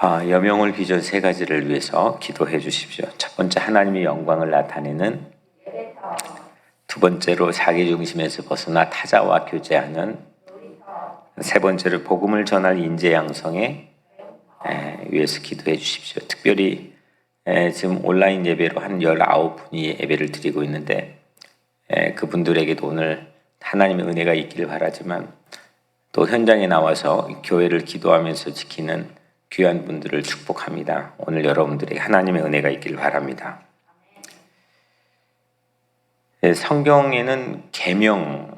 여명을 비전 세 가지를 위해서 기도해 주십시오. 첫 번째, 하나님의 영광을 나타내는. 두 번째로, 자기 중심에서 벗어나 타자와 교제하는. 세 번째로, 복음을 전할 인재 양성에 위해서 기도해 주십시오. 특별히 지금 온라인 예배로 한 19분이 예배를 드리고 있는데 그분들에게도 오늘 하나님의 은혜가 있기를 바라지만 또 현장에 나와서 교회를 기도하면서 지키는 귀한 분들을 축복합니다. 오늘 여러분들에게 하나님의 은혜가 있기를 바랍니다. 성경에는 계명을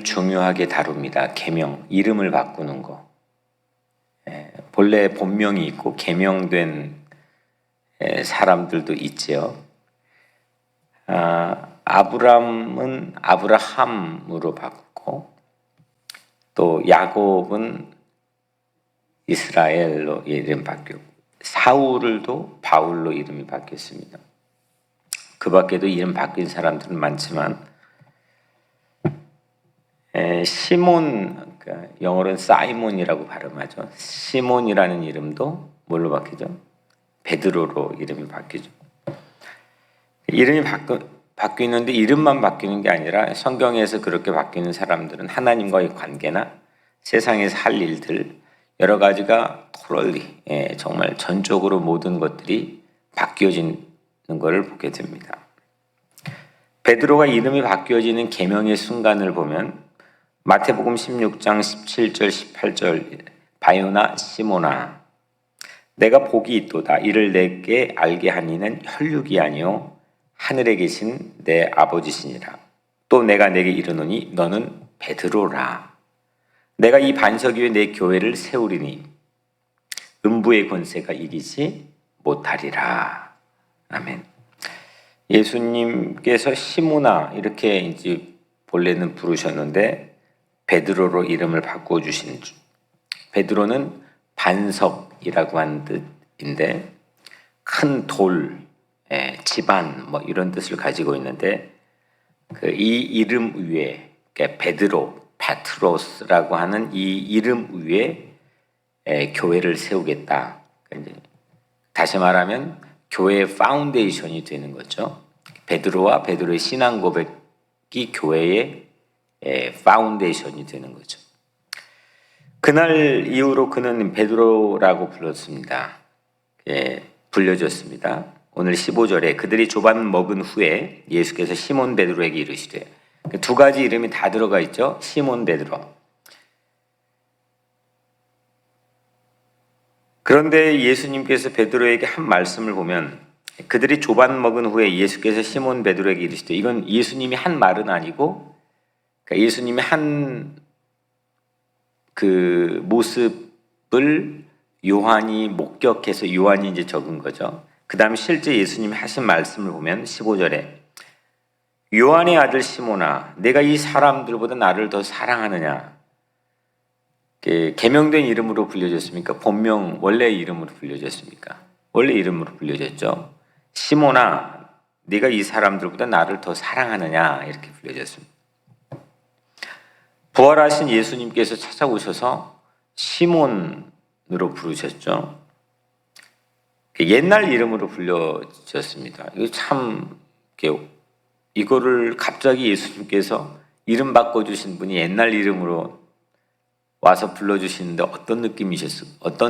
중요하게 다룹니다. 계명, 이름을 바꾸는 거. 본래 본명이 있고 계명된 사람들도 있지요. 아브람은 아브라함으로 바꾸고 또 야곱은 이스라엘로 이름 바뀌고 사울도 바울로 이름이 바뀌었습니다. 그 밖에도 이름 바뀐 사람들은 많지만 시몬, 그러니까 영어로는 사이몬이라고 발음하죠. 시몬이라는 이름도 뭘로 바뀌죠? 베드로로 이름이 바뀌죠. 이름이 바뀌는데 이름만 바뀌는 게 아니라 성경에서 그렇게 바뀌는 사람들은 하나님과의 관계나 세상에서 할 일들 여러 가지가 토럴리 정말 전적으로 모든 것들이 바뀌어지는 것을 보게 됩니다. 베드로가 이름이 바뀌어지는 계명의 순간을 보면 마태복음 16장 17절 18절 바요나 시모나 내가 복이 있도다 이를 내게 알게 하니는 혈육이 아니요 하늘에 계신 내 아버지시니라. 또 내가 내게 이르노니 너는 베드로라. 내가 이 반석 위에 내 교회를 세우리니 음부의 권세가 이기지 못하리라. 아멘. 예수님께서 시모나 이렇게 이제 본래는 부르셨는데 베드로로 이름을 바꾸어 주신 주. 베드로는 반석이라고 하는 뜻인데 큰 돌, 집안 뭐 이런 뜻을 가지고 있는데 이 이름 위에 그러니까 베드로 페트로스라고 하는 이 이름 위에 교회를 세우겠다. 다시 말하면 교회의 파운데이션이 되는 거죠. 베드로와 베드로의 신앙 고백이 교회의 파운데이션이 되는 거죠. 그날 이후로 그는 베드로라고 불렀습니다. 불려졌습니다. 오늘 15절에 그들이 조반 먹은 후에 예수께서 시몬 베드로에게 이르시되 두 가지 이름이 다 들어가 있죠. 시몬 베드로. 그런데 예수님께서 베드로에게 한 말씀을 보면 그들이 조반 먹은 후에 예수께서 시몬 베드로에게 이르시되 이건 예수님이 한 말은 아니고 그러니까 예수님이 한 그 모습을 요한이 목격해서 요한이 이제 적은 거죠. 그 다음에 실제 예수님이 하신 말씀을 보면 15절에 요한의 아들 시몬아 내가 이 사람들보다 나를 더 사랑하느냐. 계명된 이름으로 불려졌습니까? 본명 원래 이름으로 불려졌습니까? 원래 이름으로 불려졌죠. 시몬아 네가 이 사람들보다 나를 더 사랑하느냐 이렇게 불려졌습니다. 부활하신 예수님께서 찾아오셔서 시몬으로 부르셨죠. 옛날 이름으로 불려졌습니다. 이거 참 이거를 갑자기 예수님께서 이름 바꿔주신 분이 옛날 이름으로 와서 불러주시는데 어떤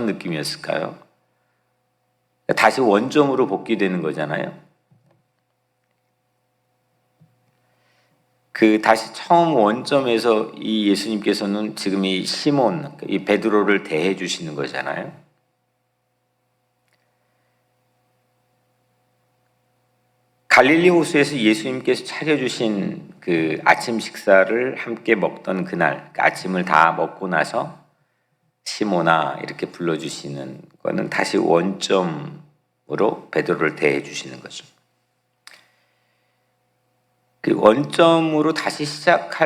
느낌이었을까요? 다시 원점으로 복귀되는 거잖아요. 다시 처음 원점에서 이 예수님께서는 지금 이 시몬, 이 베드로를 대해 주시는 거잖아요. 갈릴리 호수에서 예수님께서 차려주신 그 아침 식사를 함께 먹던 그날, 아침을 다 먹고 나서 시몬아 이렇게 불러주시는 거는 다시 원점으로 베드로를 대해 주시는 거죠. 그 원점으로 다시 시작하기가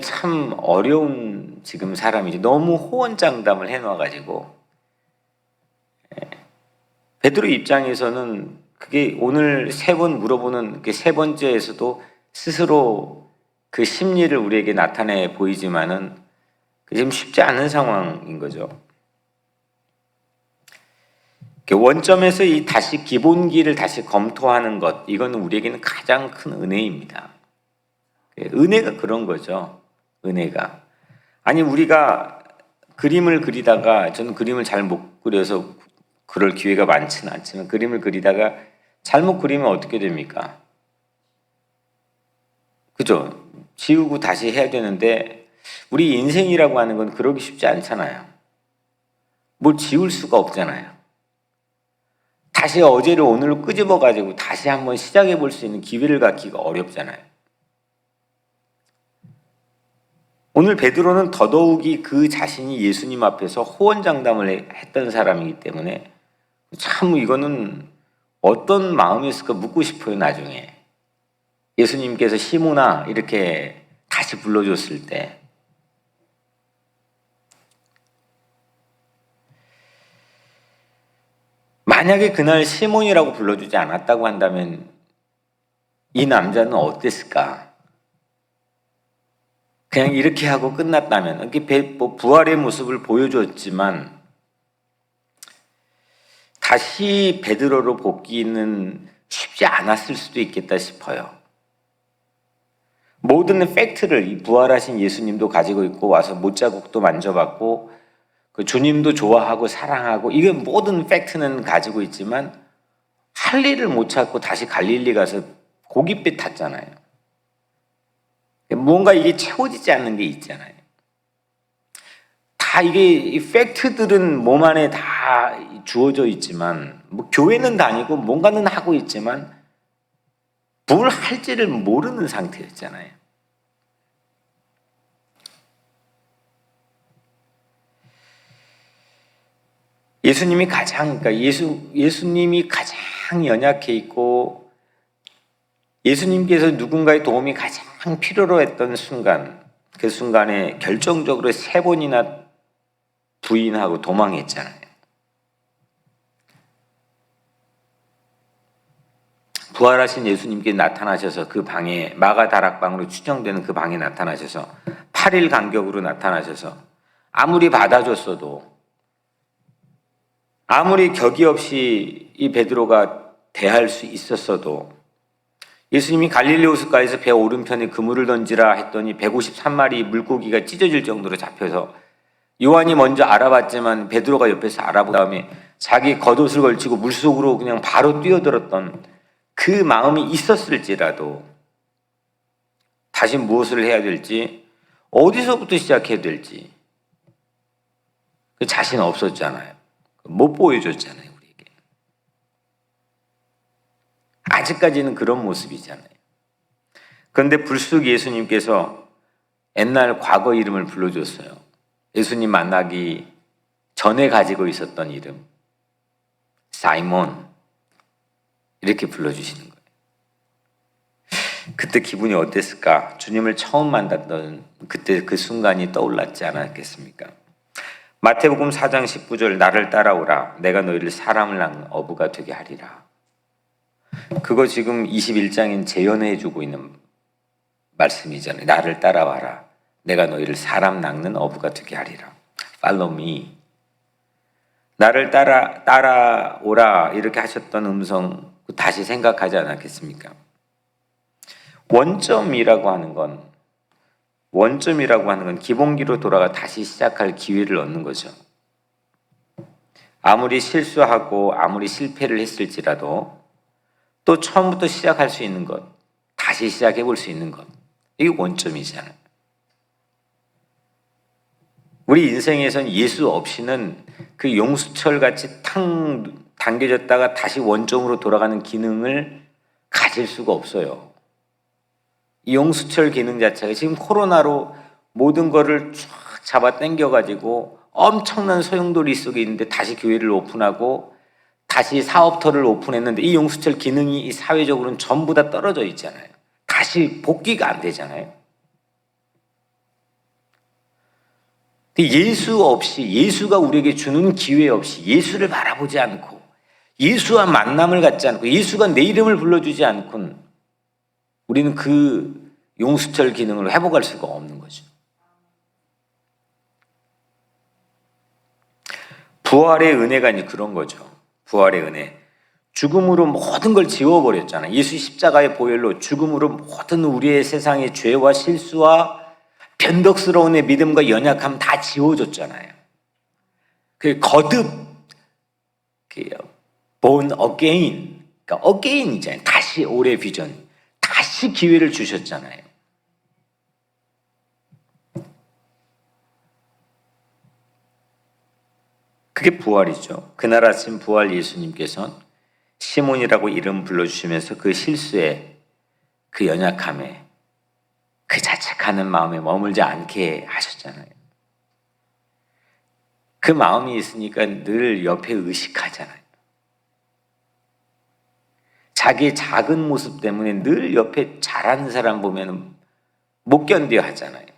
참 어려운 지금 사람이지. 너무 호언장담을 해놔가지고 베드로 입장에서는 그게 오늘 세 번 물어보는 그 세 번째에서도 스스로 그 심리를 우리에게 나타내 보이지만은 지금 쉽지 않은 상황인 거죠. 원점에서 이 다시 기본기를 다시 검토하는 것, 이거는 우리에게는 가장 큰 은혜입니다. 은혜가 그런 거죠. 은혜가. 아니, 우리가 그림을 그리다가, 저는 그림을 잘 못 그려서 그럴 기회가 많지는 않지만, 그림을 그리다가 잘못 그리면 어떻게 됩니까? 그죠? 지우고 다시 해야 되는데, 우리 인생이라고 하는 건 그러기 쉽지 않잖아요. 뭘 지울 수가 없잖아요. 다시 어제를 오늘로 끄집어가지고 다시 한번 시작해 볼 수 있는 기회를 갖기가 어렵잖아요. 오늘 베드로는 더더욱이 그 자신이 예수님 앞에서 호언장담을 했던 사람이기 때문에 참 이거는 어떤 마음이었을까 묻고 싶어요. 나중에 예수님께서 시몬아 이렇게 다시 불러줬을 때, 만약에 그날 시몬이라고 불러주지 않았다고 한다면 이 남자는 어땠을까? 그냥 이렇게 하고 끝났다면, 이렇게 부활의 모습을 보여줬지만 다시 베드로로 복귀는 쉽지 않았을 수도 있겠다 싶어요. 모든 팩트를 이 부활하신 예수님도 가지고 있고 와서 못자국도 만져봤고 그 주님도 좋아하고 사랑하고, 이게 모든 팩트는 가지고 있지만 할 일을 못 찾고 다시 갈릴리 가서 고깃배 탔잖아요. 뭔가 이게 채워지지 않는 게 있잖아요. 다 이게 이 팩트들은 몸 안에 다 주어져 있지만, 뭐 교회는 다니고 뭔가는 하고 있지만 뭘 할지를 모르는 상태였잖아요. 그러니까 예수님이 가장 연약해 있고 예수님께서 누군가의 도움이 가장 필요로 했던 순간, 그 순간에 결정적으로 3번이나 부인하고 도망했잖아요. 부활하신 예수님께 나타나셔서 그 방에, 마가다락방으로 추정되는 그 방에 나타나셔서 8일 간격으로 나타나셔서 아무리 받아줬어도, 아무리 격이 없이 이 베드로가 대할 수 있었어도, 예수님이 갈릴리 호숫가에서 배 오른편에 그물을 던지라 했더니 153마리 물고기가 찢어질 정도로 잡혀서 요한이 먼저 알아봤지만 베드로가 옆에서 알아본 다음에 자기 겉옷을 걸치고 물속으로 그냥 바로 뛰어들었던 그 마음이 있었을지라도 다시 무엇을 해야 될지, 어디서부터 시작해야 될지 그 자신 없었잖아요. 못 보여줬잖아요, 우리에게. 아직까지는 그런 모습이잖아요. 그런데 불쑥 예수님께서 옛날 과거 이름을 불러줬어요. 예수님 만나기 전에 가지고 있었던 이름, 사이몬, 이렇게 불러주시는 거예요. 그때 기분이 어땠을까? 주님을 처음 만났던 그때 그 순간이 떠올랐지 않았겠습니까? 마태복음 4장 19절, 나를 따라오라, 내가 너희를 사람을 낳는 어부가 되게 하리라. 그거 지금 21장인 재현해 주고 있는 말씀이잖아요. 나를 따라와라, 내가 너희를 사람 낚는 어부가 되게 하리라. Follow me. 나를 따라오라 이렇게 하셨던 음성 다시 생각하지 않았겠습니까? 원점이라고 하는 건 기본기로 돌아가 다시 시작할 기회를 얻는 거죠. 아무리 실수하고 아무리 실패를 했을지라도 또 처음부터 시작할 수 있는 것, 다시 시작해 볼 수 있는 것, 이게 원점이잖아요. 우리 인생에선 예수 없이는 그 용수철 같이 탕 당겨졌다가 다시 원점으로 돌아가는 기능을 가질 수가 없어요. 이 용수철 기능 자체가 지금 코로나로 모든 거를 쫙 잡아 당겨가지고 엄청난 소용돌이 속에 있는데 다시 교회를 오픈하고 다시 사업터를 오픈했는데 이 용수철 기능이 이 사회적으로는 전부 다 떨어져 있잖아요. 다시 복귀가 안 되잖아요. 예수 없이, 예수가 우리에게 주는 기회 없이, 예수를 바라보지 않고 예수와 만남을 갖지 않고 예수가 내 이름을 불러주지 않고는 우리는 그 용수철 기능을 회복할 수가 없는 거죠. 부활의 은혜가 이제 그런 거죠. 부활의 은혜. 죽음으로 모든 걸 지워버렸잖아요. 예수 십자가의 보혈로 죽음으로 모든 우리의 세상의 죄와 실수와 변덕스러운 내 믿음과 연약함 다 지워줬잖아요. 그 거듭 born again, 그러니까 again이잖아요. 다시 올해 비전, 다시 기회를 주셨잖아요. 그게 부활이죠. 그날 아침 부활 예수님께서는 시몬이라고 이름 불러주시면서 그 실수에, 그 연약함에, 그 자책하는 마음에 머물지 않게 하셨잖아요. 그 마음이 있으니까 늘 옆에 의식하잖아요. 자기의 작은 모습 때문에 늘 옆에 잘하는 사람 보면 못 견뎌 하잖아요.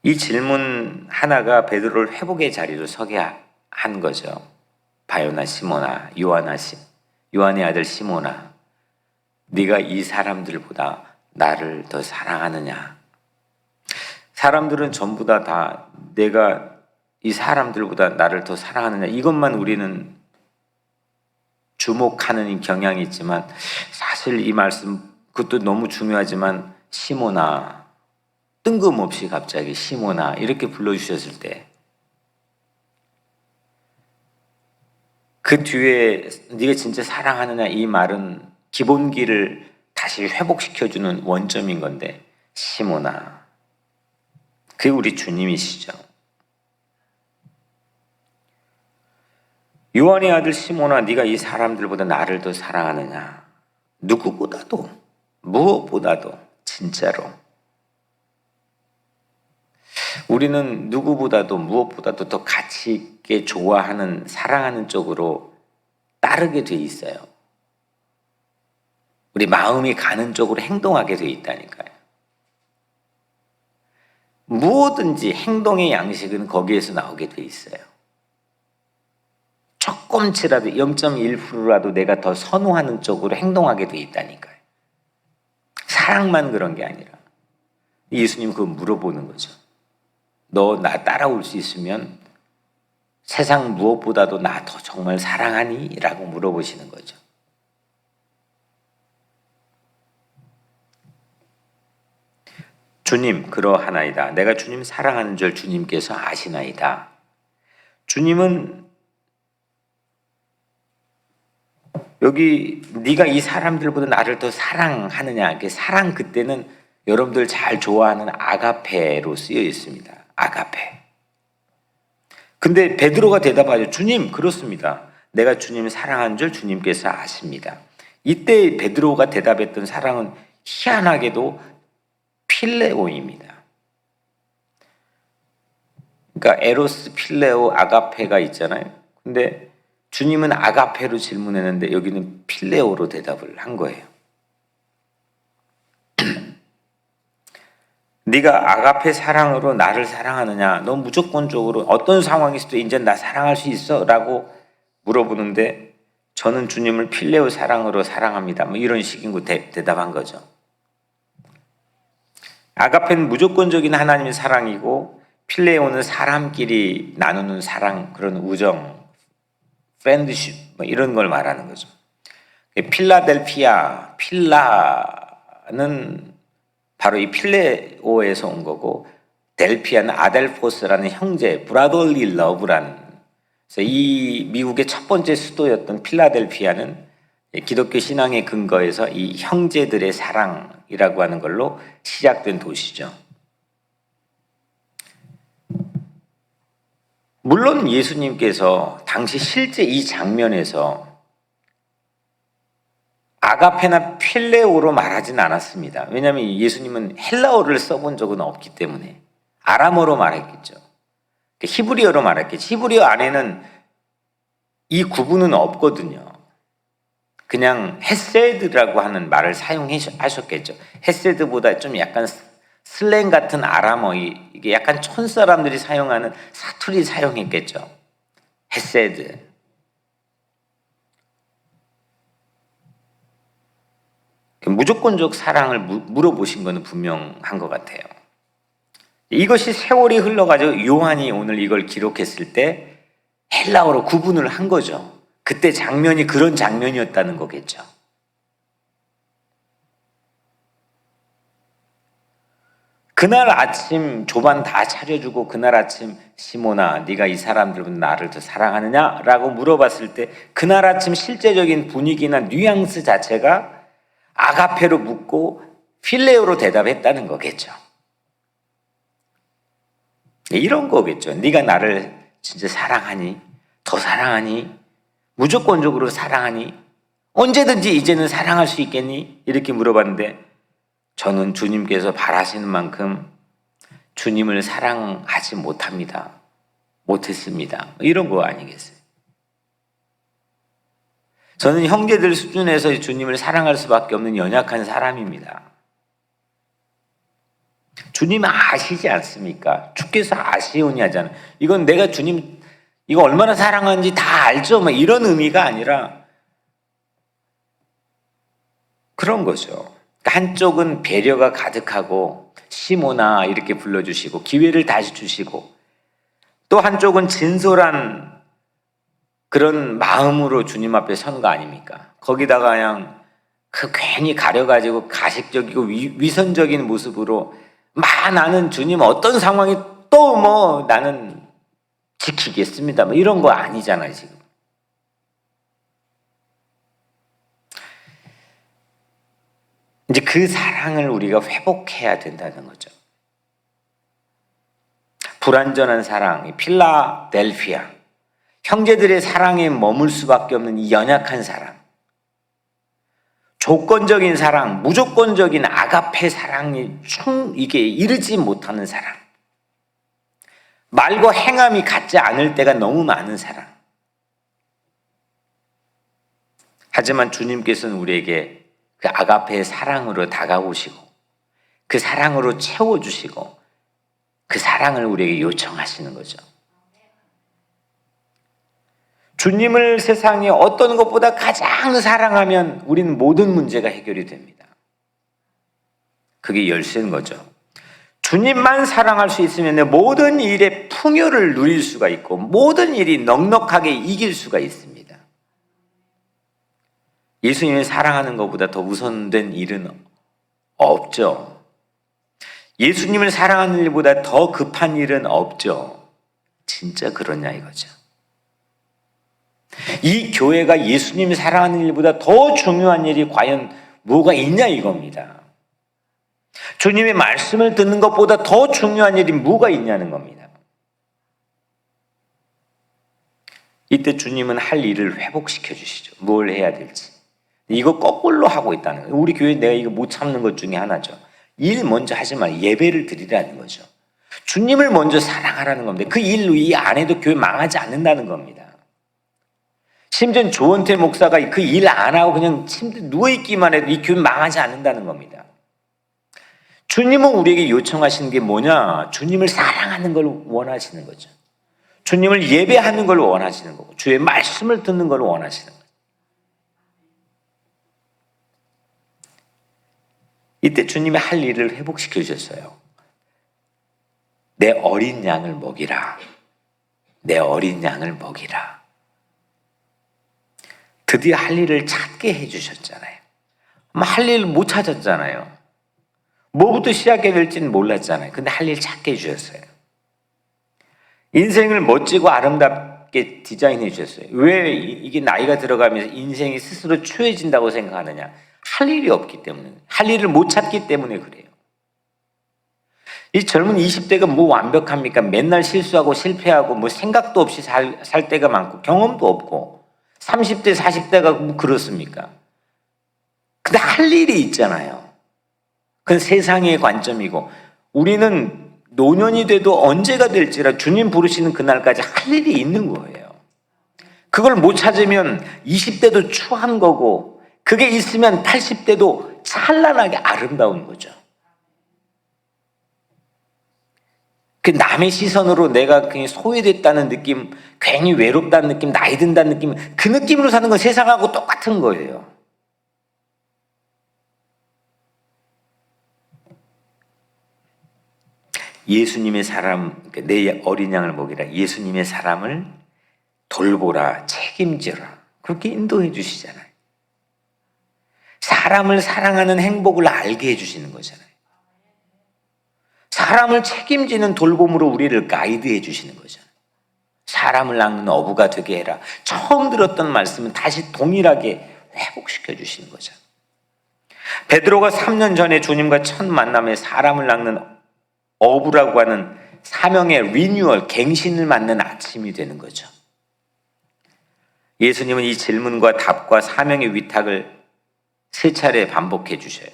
이 질문 하나가 베드로를 회복의 자리로 서게 한 거죠. 바요나 시모나, 요한의 아들 시모나, 네가 이 사람들보다 나를 더 사랑하느냐? 사람들은 전부 다 내가 이 사람들보다 나를 더 사랑하느냐, 이것만 우리는 주목하는 경향이 있지만, 사실 이 말씀 그것도 너무 중요하지만 시모나, 뜬금없이 갑자기 시모나 이렇게 불러주셨을 때 그 뒤에 네가 진짜 사랑하느냐, 이 말은 기본기를 다시 회복시켜주는 원점인 건데, 시모나, 그게 우리 주님이시죠. 요한의 아들 시모나, 네가 이 사람들보다 나를 더 사랑하느냐? 누구보다도, 무엇보다도, 진짜로 우리는 누구보다도 무엇보다도 더 가치 있게 좋아하는, 사랑하는 쪽으로 따르게 돼 있어요. 우리 마음이 가는 쪽으로 행동하게 돼 있다니까요. 무엇든지 행동의 양식은 거기에서 나오게 돼 있어요. 조금치라도 0.1%라도 내가 더 선호하는 쪽으로 행동하게 돼 있다니까요. 사랑만 그런 게 아니라. 예수님 그거 물어보는 거죠. 너 나 따라올 수 있으면 세상 무엇보다도 나 더 정말 사랑하니? 라고 물어보시는 거죠. 주님 그러하나이다. 내가 주님 사랑하는 줄 주님께서 아시나이다. 주님은 여기 네가 이 사람들보다 나를 더 사랑하느냐, 사랑 그때는 여러분들 잘 좋아하는 아가페로 쓰여 있습니다. 아가페. 근데 베드로가 대답하죠. 주님, 그렇습니다. 내가 주님 사랑하는 줄 주님께서 아십니다. 이때 베드로가 대답했던 사랑은 희한하게도 필레오입니다. 그러니까 에로스, 필레오, 아가페가 있잖아요. 근데 주님은 아가페로 질문했는데 여기는 필레오로 대답을 한 거예요. 네가 아가페 사랑으로 나를 사랑하느냐? 너 무조건적으로 어떤 상황에서도 이제 나 사랑할 수 있어? 라고 물어보는데 저는 주님을 필레오 사랑으로 사랑합니다. 뭐 이런 식인 대답한 거죠. 아가페는 무조건적인 하나님의 사랑이고 필레오는 사람끼리 나누는 사랑, 그런 우정, 프렌드십 뭐 이런 걸 말하는 거죠. 필라델피아, 필라는 바로 이 필레오에서 온 거고, 델피아는 아델포스라는 형제, 브라더리 러브라는. 그래서 이 미국의 첫 번째 수도였던 필라델피아는 기독교 신앙의 근거에서 이 형제들의 사랑이라고 하는 걸로 시작된 도시죠. 물론 예수님께서 당시 실제 이 장면에서 아가페나 필레오로 말하진 않았습니다. 왜냐하면 예수님은 헬라어를 써본 적은 없기 때문에 아람어로 말했겠죠. 히브리어로 말했겠죠. 히브리어 안에는 이 구분은 없거든요. 그냥 헤세드라고 하는 말을 사용하셨겠죠. 헤세드보다 좀 약간 슬랭 같은 아람어, 이게 약간 촌 사람들이 사용하는 사투리 사용했겠죠. 헤세드. 무조건적 사랑을 물어보신 것은 분명한 것 같아요. 이것이 세월이 흘러가지고 요한이 오늘 이걸 기록했을 때 헬라어로 구분을 한 거죠. 그때 장면이 그런 장면이었다는 거겠죠. 그날 아침 조반 다 차려주고 그날 아침 시몬아 네가 이 사람들은 나를 더 사랑하느냐? 라고 물어봤을 때 그날 아침 실제적인 분위기나 뉘앙스 자체가 아가페로 묻고 필레오로 대답했다는 거겠죠. 이런 거겠죠. 네가 나를 진짜 사랑하니? 더 사랑하니? 무조건적으로 사랑하니? 언제든지 이제는 사랑할 수 있겠니? 이렇게 물어봤는데 저는 주님께서 바라시는 만큼 주님을 사랑하지 못합니다. 못했습니다. 이런 거 아니겠어요? 저는 형제들 수준에서 주님을 사랑할 수밖에 없는 연약한 사람입니다. 주님 아시지 않습니까? 주께서 아시오니 하잖아요. 이건 내가 주님 이거 얼마나 사랑하는지 다 알죠. 막 이런 의미가 아니라 그런 거죠. 한쪽은 배려가 가득하고 시모나 이렇게 불러주시고 기회를 다시 주시고 또 한쪽은 진솔한 그런 마음으로 주님 앞에 선 거 아닙니까? 거기다가 그냥 괜히 가려가지고 가식적이고 위선적인 모습으로 나는 주님 어떤 상황이 또 뭐 나는 지키겠습니다. 뭐 이런 거 아니잖아요, 지금. 이제 그 사랑을 우리가 회복해야 된다는 거죠. 불완전한 사랑, 필라델피아. 형제들의 사랑에 머물 수밖에 없는 이 연약한 사랑. 조건적인 사랑, 무조건적인 아가페 사랑이 이게 이르지 못하는 사랑. 말과 행함이 같지 않을 때가 너무 많은 사랑. 하지만 주님께서는 우리에게 그 아가페의 사랑으로 다가오시고 그 사랑으로 채워주시고 그 사랑을 우리에게 요청하시는 거죠. 주님을 세상에 어떤 것보다 가장 사랑하면 우리는 모든 문제가 해결이 됩니다. 그게 열쇠인 거죠. 주님만 사랑할 수 있으면 모든 일의 풍요를 누릴 수가 있고 모든 일이 넉넉하게 이길 수가 있습니다. 예수님을 사랑하는 것보다 더 우선된 일은 없죠. 예수님을 사랑하는 일보다 더 급한 일은 없죠. 진짜 그러냐 이거죠. 이 교회가 예수님을 사랑하는 일보다 더 중요한 일이 과연 뭐가 있냐 이겁니다. 주님의 말씀을 듣는 것보다 더 중요한 일이 뭐가 있냐는 겁니다. 이때 주님은 할 일을 회복시켜 주시죠. 뭘 해야 될지. 이거 거꾸로 하고 있다는 거예요. 우리 교회 내가 이거 못 참는 것 중에 하나죠. 일 먼저 하지 마. 예배를 드리라는 거죠. 주님을 먼저 사랑하라는 겁니다. 그 일로 이 안에도 교회 망하지 않는다는 겁니다. 심지어 조원태 목사가 그 일 안 하고 그냥 침대 누워있기만 해도 이 교회 망하지 않는다는 겁니다. 주님은 우리에게 요청하시는 게 뭐냐? 주님을 사랑하는 걸 원하시는 거죠. 주님을 예배하는 걸 원하시는 거고 주의 말씀을 듣는 걸 원하시는 거죠. 이때 주님이 할 일을 회복시켜 주셨어요. 내 어린 양을 먹이라. 내 어린 양을 먹이라. 드디어 할 일을 찾게 해주셨잖아요. 할 일을 못 찾았잖아요. 뭐부터 시작해야 될지는 몰랐잖아요. 근데 할 일 찾게 해주셨어요. 인생을 멋지고 아름답게 디자인해 주셨어요. 왜 이게 나이가 들어가면서 인생이 스스로 추해진다고 생각하느냐? 할 일이 없기 때문에, 할 일을 못 찾기 때문에 그래요. 이 젊은 20대가 뭐 완벽합니까? 맨날 실수하고 실패하고 뭐 생각도 없이 살 때가 많고 경험도 없고 30대, 40대가 뭐 그렇습니까? 근데 할 일이 있잖아요. 그건 세상의 관점이고 우리는 노년이 돼도 언제가 될지라 주님 부르시는 그날까지 할 일이 있는 거예요. 그걸 못 찾으면 20대도 추한 거고 그게 있으면 80대도 찬란하게 아름다운 거죠. 그 남의 시선으로 내가 괜히 소외됐다는 느낌, 괜히 외롭다는 느낌, 나이 든다는 느낌, 그 느낌으로 사는 건 세상하고 똑같은 거예요. 예수님의 사람, 내 어린 양을 먹이라. 예수님의 사람을 돌보라, 책임져라. 그렇게 인도해 주시잖아요. 사람을 사랑하는 행복을 알게 해주시는 거잖아요. 사람을 책임지는 돌봄으로 우리를 가이드해 주시는 거잖아요. 사람을 낚는 어부가 되게 해라. 처음 들었던 말씀은 다시 동일하게 회복시켜 주시는 거잖아요. 베드로가 3년 전에 주님과 첫 만남에 사람을 낚는 어부라고 하는 사명의 리뉴얼, 갱신을 맞는 아침이 되는 거죠. 예수님은 이 질문과 답과 사명의 위탁을 3차례 반복해 주셔요.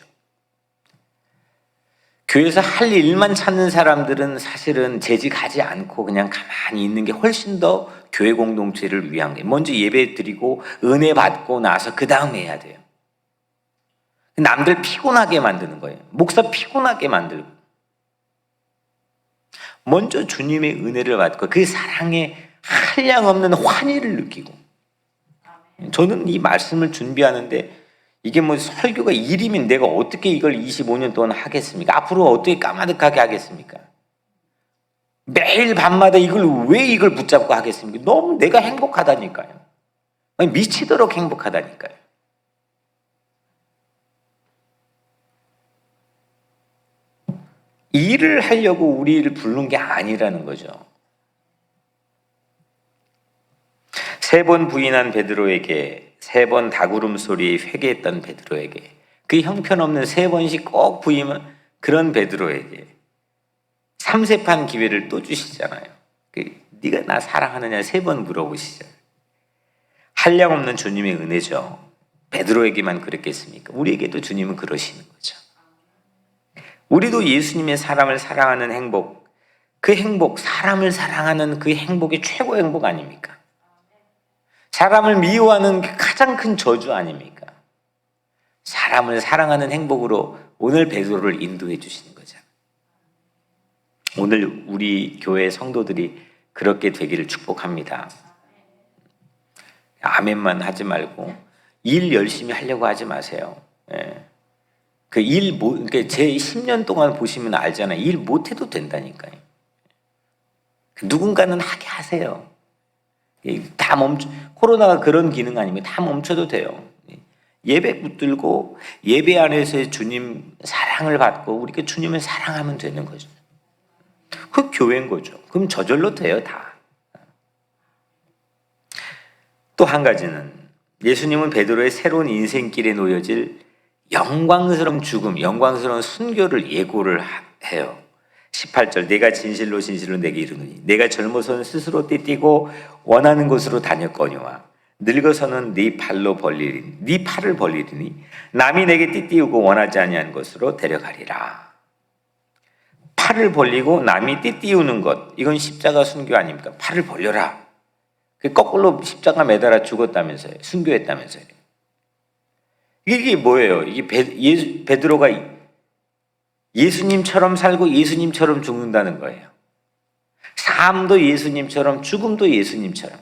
교회에서 할 일만 찾는 사람들은 사실은 재직하지 않고 그냥 가만히 있는 게 훨씬 더 교회 공동체를 위한 거예요. 먼저 예배 드리고 은혜 받고 나서 그 다음에 해야 돼요. 남들 피곤하게 만드는 거예요. 목사 피곤하게 만들고. 먼저 주님의 은혜를 받고 그 사랑에 한량없는 환희를 느끼고. 저는 이 말씀을 준비하는데 이게 뭐 설교가 일이면 내가 어떻게 이걸 25년 동안 하겠습니까? 앞으로 어떻게 까마득하게 하겠습니까? 매일 밤마다 왜 이걸 붙잡고 하겠습니까? 너무 내가 행복하다니까요. 미치도록 행복하다니까요. 일을 하려고 우리를 부른 게 아니라는 거죠. 3번 부인한 베드로에게 3번 닭울음 소리에 회개했던 베드로에게 그 형편없는 3번씩 꼭 부임은 그런 베드로에게 3세판 기회를 또 주시잖아요. 네가 나 사랑하느냐 3번 물어보시잖아요. 한량없는 주님의 은혜죠. 베드로에게만 그랬겠습니까? 우리에게도 주님은 그러시는 거죠. 우리도 예수님의 사람을 사랑하는 행복, 그 행복, 사람을 사랑하는 그 행복이 최고 행복 아닙니까? 사람을 미워하는 게 가장 큰 저주 아닙니까? 사람을 사랑하는 행복으로 오늘 베드로를 인도해 주시는 거죠. 오늘 우리 교회 성도들이 그렇게 되기를 축복합니다. 아멘만 하지 말고 일 열심히 하려고 하지 마세요. 그러니까 제 10년 동안 보시면 알잖아요. 일 못해도 된다니까요. 누군가는 하게 하세요. 다 코로나가 그런 기능 아니면 다 멈춰도 돼요. 예배 붙들고 예배 안에서의 주님 사랑을 받고 우리가 주님을 사랑하면 되는 거죠. 그 교회인 거죠. 그럼 저절로 돼요, 다. 또 한 가지는 예수님은 베드로의 새로운 인생길에 놓여질 영광스러운 죽음, 영광스러운 순교를 예고를 해요. 18절 내가 진실로 진실로 내게 이르노니 내가 젊어서는 스스로 띠띠고 원하는 곳으로 다녔거니와 늙어서는 네 팔을 벌리리니 남이 내게 띠띠우고 원하지 아니한 곳으로 데려가리라. 팔을 벌리고 남이 띠띠우는 것, 이건 십자가 순교 아닙니까? 팔을 벌려라. 거꾸로 십자가 매달아 죽었다면서요. 순교했다면서요. 이게 뭐예요? 이게 베드로가 예수님처럼 살고 예수님처럼 죽는다는 거예요. 삶도 예수님처럼 죽음도 예수님처럼.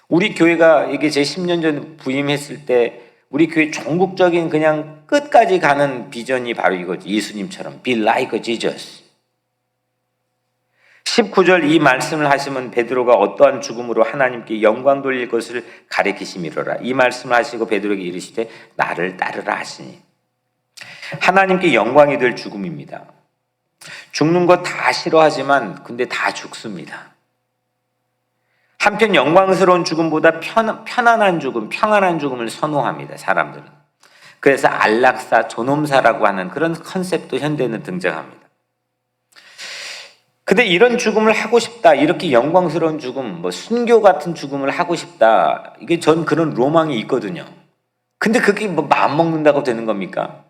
우리 교회가 이게 제 10년 전 부임했을 때 우리 교회 전국적인 그냥 끝까지 가는 비전이 바로 이거죠. 예수님처럼 be like Jesus. 19절 이 말씀을 하시면 베드로가 어떠한 죽음으로 하나님께 영광 돌릴 것을 가리키심이로라. 이 말씀을 하시고 베드로에게 이르시되 나를 따르라 하시니 하나님께 영광이 될 죽음입니다. 죽는 거 다 싫어하지만 근데 다 죽습니다. 한편 영광스러운 죽음보다 편안한 죽음, 평안한 죽음을 선호합니다. 사람들은. 그래서 안락사, 존엄사라고 하는 그런 컨셉도 현대는 등장합니다. 근데 이런 죽음을 하고 싶다, 이렇게 영광스러운 죽음, 순교 같은 죽음을 하고 싶다, 이게 전 그런 로망이 있거든요. 근데 그게 마음 먹는다고 되는 겁니까?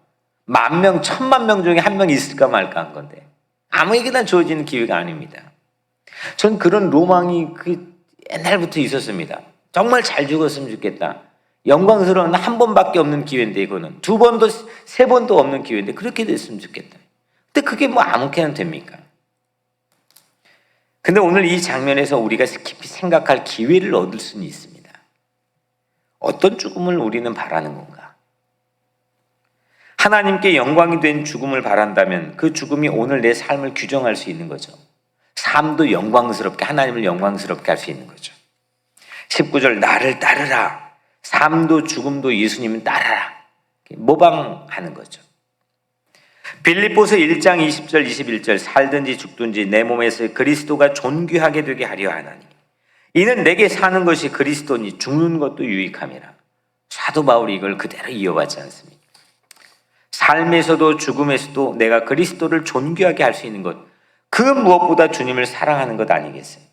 10,000명, 10,000명 중에 1명 있을까 말까 한 건데 아무에게나 주어지는 기회가 아닙니다. 전 그런 로망이 옛날부터 있었습니다. 정말 잘 죽었으면 좋겠다. 영광스러운 한 번밖에 없는 기회인데 이거는 2번도 3번도 없는 기회인데 그렇게 됐으면 좋겠다. 근데 그게 아무렇게나 됩니까? 근데 오늘 이 장면에서 우리가 깊이 생각할 기회를 얻을 수는 있습니다. 어떤 죽음을 우리는 바라는 건가? 하나님께 영광이 된 죽음을 바란다면 그 죽음이 오늘 내 삶을 규정할 수 있는 거죠. 삶도 영광스럽게, 하나님을 영광스럽게 할 수 있는 거죠. 19절 나를 따르라. 삶도 죽음도 예수님은 따라라. 모방하는 거죠. 빌립보서 1장 20절 21절 살든지 죽든지 내 몸에서 그리스도가 존귀하게 되게 하려 하나니 이는 내게 사는 것이 그리스도니 죽는 것도 유익함이라. 사도 바울이 이걸 그대로 이어받지 않습니까? 삶에서도 죽음에서도 내가 그리스도를 존귀하게 할 수 있는 것, 그 무엇보다 주님을 사랑하는 것 아니겠어요?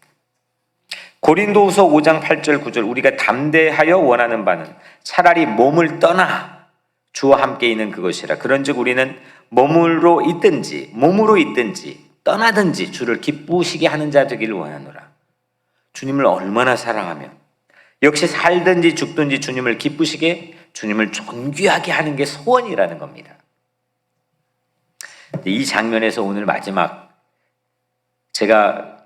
고린도후서 5장 8절 9절 우리가 담대하여 원하는 바는 차라리 몸을 떠나 주와 함께 있는 그것이라. 그런즉 우리는 몸으로 있든지 떠나든지 주를 기쁘시게 하는 자 되기를 원하노라. 주님을 얼마나 사랑하며 역시 살든지 죽든지 주님을 기쁘시게, 주님을 존귀하게 하는 게 소원이라는 겁니다. 이 장면에서 오늘 마지막 제가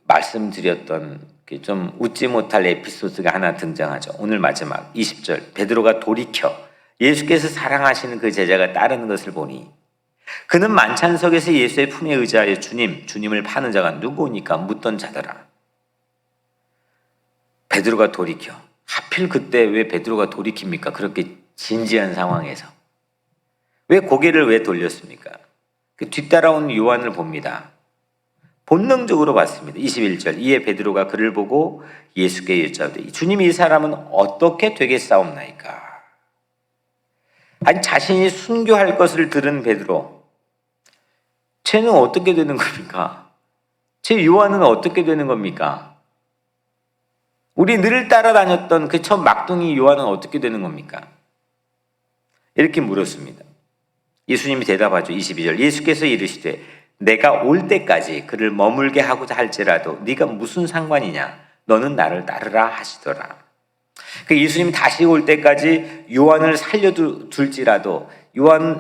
말씀드렸던 좀 웃지 못할 에피소드가 하나 등장하죠. 오늘 마지막 20절 베드로가 돌이켜 예수께서 사랑하시는 그 제자가 따르는 것을 보니 그는 만찬석에서 예수의 품에 의지하여 주님을 파는 자가 누구니까 묻던 자더라. 베드로가 돌이켜. 하필 그때 왜 베드로가 돌이킵니까? 그렇게 진지한 상황에서. 왜 고개를 왜 돌렸습니까? 뒤따라온 요한을 봅니다. 본능적으로 봤습니다. 21절 이에 베드로가 그를 보고 예수께 여짜오되 주님이 이 사람은 어떻게 되겠사옵나이까? 아니 자신이 순교할 것을 들은 베드로, 쟤는 어떻게 되는 겁니까? 제 요한은 어떻게 되는 겁니까? 우리 늘 따라다녔던 그 첫 막둥이 요한은 어떻게 되는 겁니까? 이렇게 물었습니다. 예수님이 대답하죠. 22절 예수께서 이르시되 내가 올 때까지 그를 머물게 하고자 할지라도 네가 무슨 상관이냐? 너는 나를 따르라 하시더라. 예수님이 다시 올 때까지 요한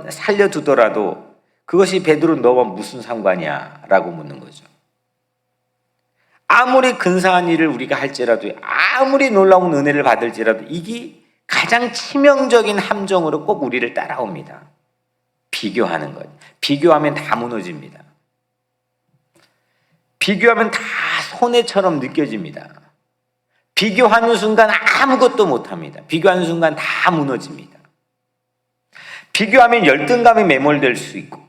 살려두더라도 그것이 베드로 너와 무슨 상관이야? 라고 묻는 거죠. 아무리 근사한 일을 우리가 할지라도, 아무리 놀라운 은혜를 받을지라도 이게 가장 치명적인 함정으로 꼭 우리를 따라옵니다. 비교하는 것. 비교하면 다 무너집니다. 비교하면 다 손해처럼 느껴집니다. 비교하는 순간 아무것도 못합니다. 비교하는 순간 다 무너집니다. 비교하면 열등감에 매몰될 수 있고,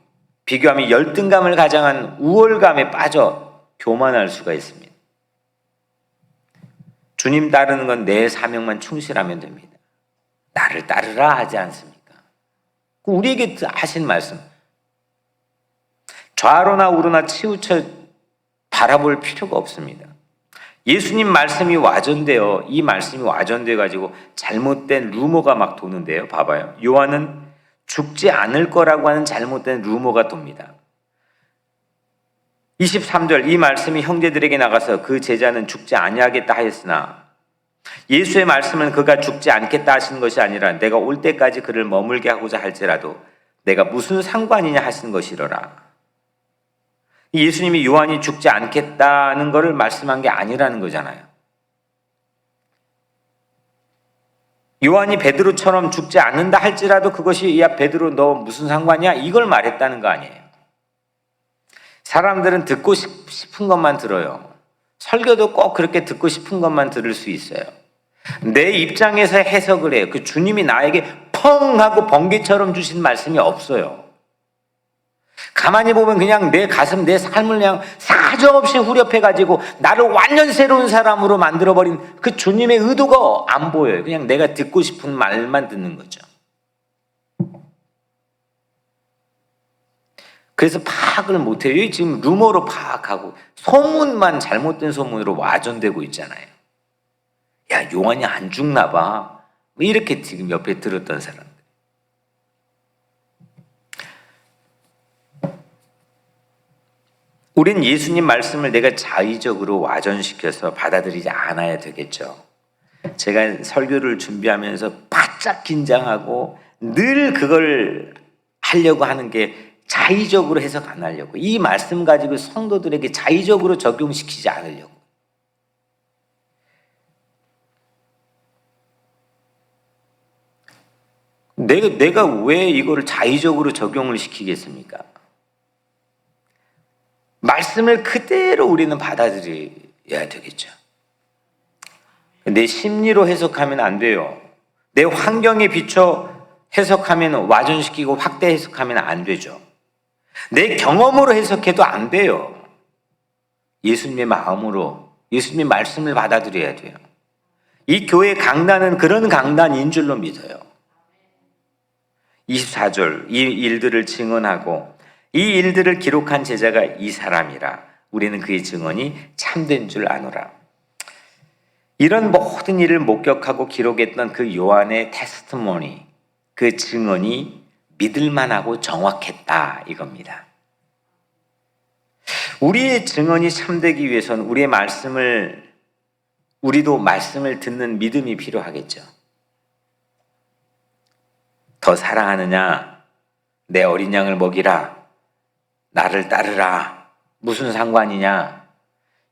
비교하면 열등감을 가장한 우월감에 빠져 교만할 수가 있습니다. 주님 따르는 건 내 사명만 충실하면 됩니다. 나를 따르라 하지 않습니까? 우리에게 하신 말씀, 좌로나 우로나 치우쳐 바라볼 필요가 없습니다. 예수님 말씀이 와전되어, 이 말씀이 와전되어 가지고 잘못된 루머가 막 도는데요. 봐봐요. 요한은 죽지 않을 거라고 하는 잘못된 루머가 돕니다. 23절 이 말씀이 형제들에게 나가서 그 제자는 죽지 아니하겠다 하였으나 예수의 말씀은 그가 죽지 않겠다 하시는 것이 아니라 내가 올 때까지 그를 머물게 하고자 할지라도 내가 무슨 상관이냐 하시는 것이로라. 예수님이 요한이 죽지 않겠다는 것을 말씀한 게 아니라는 거잖아요. 요한이 베드로처럼 죽지 않는다 할지라도 그것이 야 베드로 너 무슨 상관이야? 이걸 말했다는 거 아니에요. 사람들은 듣고 싶은 것만 들어요. 설교도 꼭 그렇게 듣고 싶은 것만 들을 수 있어요. 내 입장에서 해석을 해요. 그 주님이 나에게 펑 하고 번개처럼 주신 말씀이 없어요. 가만히 보면 그냥 내 가슴, 내 삶을 그냥 사정없이 후렵해가지고 나를 완전 새로운 사람으로 만들어버린 그 주님의 의도가 안 보여요. 그냥 내가 듣고 싶은 말만 듣는 거죠. 그래서 파악을 못해요. 지금 루머로 파악하고 소문만 잘못된 소문으로 와전되고 있잖아요. 야, 요한이 안 죽나 봐. 이렇게 지금 옆에 들었던 사람들. 우린 예수님 말씀을 내가 자의적으로 와전시켜서 받아들이지 않아야 되겠죠. 제가 설교를 준비하면서 바짝 긴장하고 늘 그걸 하려고 하는 게 자의적으로 해석 안 하려고. 이 말씀 가지고 성도들에게 자의적으로 적용시키지 않으려고. 내가 왜 이거를 자의적으로 적용을 시키겠습니까? 말씀을 그대로 우리는 받아들여야 되겠죠. 내 심리로 해석하면 안 돼요. 내 환경에 비춰 해석하면 와전시키고 확대 해석하면 안 되죠. 내 경험으로 해석해도 안 돼요. 예수님의 마음으로, 예수님의 말씀을 받아들여야 돼요. 이 교회 강단은 그런 강단인 줄로 믿어요. 24절, 이 일들을 증언하고 이 일들을 기록한 제자가 이 사람이라 우리는 그의 증언이 참된 줄 아노라. 이런 모든 일을 목격하고 기록했던 그 요한의 테스트모니, 그 증언이 믿을만하고 정확했다 이겁니다. 우리의 증언이 참되기 위해서는 우리도 말씀을 듣는 믿음이 필요하겠죠. 더 사랑하느냐? 내 어린 양을 먹이라. 나를 따르라. 무슨 상관이냐?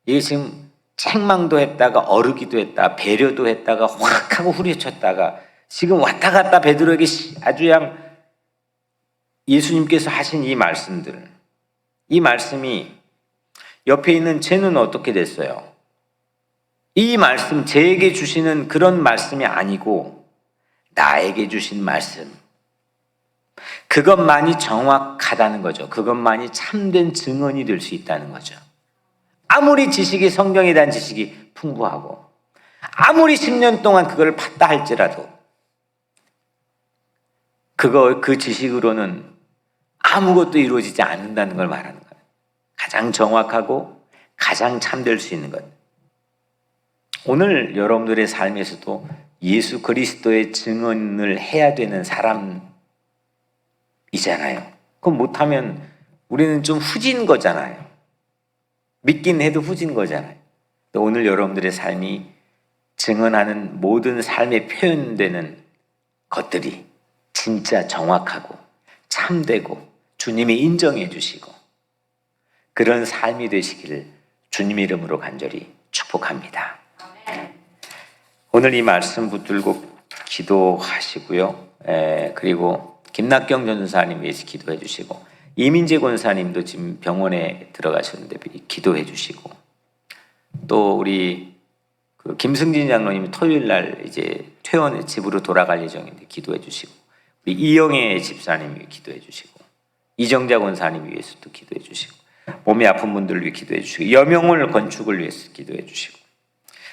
이게 지금 책망도 했다가 어르기도 했다, 배려도 했다가 확 하고 후려쳤다가 지금 왔다 갔다 베드로에게 아주 그냥 예수님께서 하신 이 말씀들, 이 말씀이 옆에 있는 쟤는 어떻게 됐어요? 이 말씀, 쟤에게 주시는 그런 말씀이 아니고 나에게 주신 말씀, 그것만이 정확하다는 거죠. 그것만이 참된 증언이 될 수 있다는 거죠. 아무리 성경에 대한 지식이 풍부하고 아무리 10년 동안 그걸 봤다 할지라도 그 지식으로는 아무것도 이루어지지 않는다는 걸 말하는 거예요. 가장 정확하고 가장 참될 수 있는 것. 오늘 여러분들의 삶에서도 예수 그리스도의 증언을 해야 되는 사람이잖아요. 그럼 못하면 우리는 좀 후진 거잖아요. 믿긴 해도 후진 거잖아요. 오늘 여러분들의 삶이 증언하는 모든 삶에 표현되는 것들이 진짜 정확하고 참되고 주님이 인정해 주시고 그런 삶이 되시기를 주님의 이름으로 간절히 축복합니다. 오늘 이 말씀 붙들고 기도하시고요. 그리고 김낙경 전사님 위해서 기도해 주시고 이민재 권사님도 지금 병원에 들어가셨는데 기도해 주시고 또 우리 김승진 장로님이 토요일 날 이제 퇴원 집으로 돌아갈 예정인데 기도해 주시고 우리 이영애 집사님이 기도해 주시고 이정자 권사님 위해서도 기도해 주시고 몸이 아픈 분들을 위해 기도해 주시고 여명을 건축을 위해서 기도해 주시고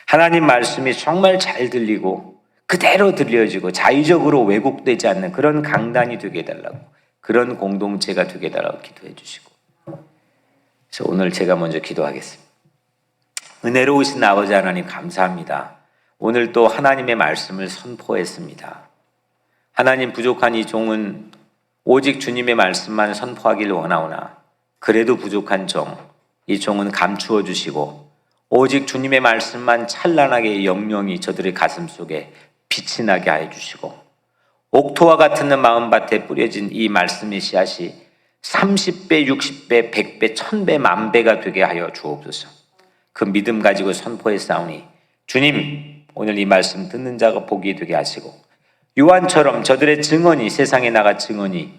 하나님 말씀이 정말 잘 들리고 그대로 들려지고 자의적으로 왜곡되지 않는 그런 강단이 되게 해달라고 그런 공동체가 되게 해달라고 기도해 주시고 그래서 오늘 제가 먼저 기도하겠습니다. 은혜로우신 아버지 하나님 감사합니다. 오늘 또 하나님의 말씀을 선포했습니다. 하나님 부족한 이 종은 오직 주님의 말씀만 선포하길 원하오나 그래도 부족한 이 종은 감추어 주시고 오직 주님의 말씀만 찬란하게 영영이 저들의 가슴 속에 빛이 나게 하여 주시고 옥토와 같은 마음밭에 뿌려진 이 말씀의 씨앗이 30배, 60배, 100배, 1000배, 10,000배가 되게 하여 주옵소서. 그 믿음 가지고 선포했사오니 주님 오늘 이 말씀 듣는 자가 복이 되게 하시고 요한처럼 저들의 증언이 세상에 나가 증언이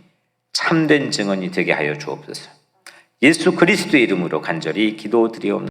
참된 증언이 되게 하여 주옵소서. 예수 그리스도의 이름으로 간절히 기도드리옵나이다.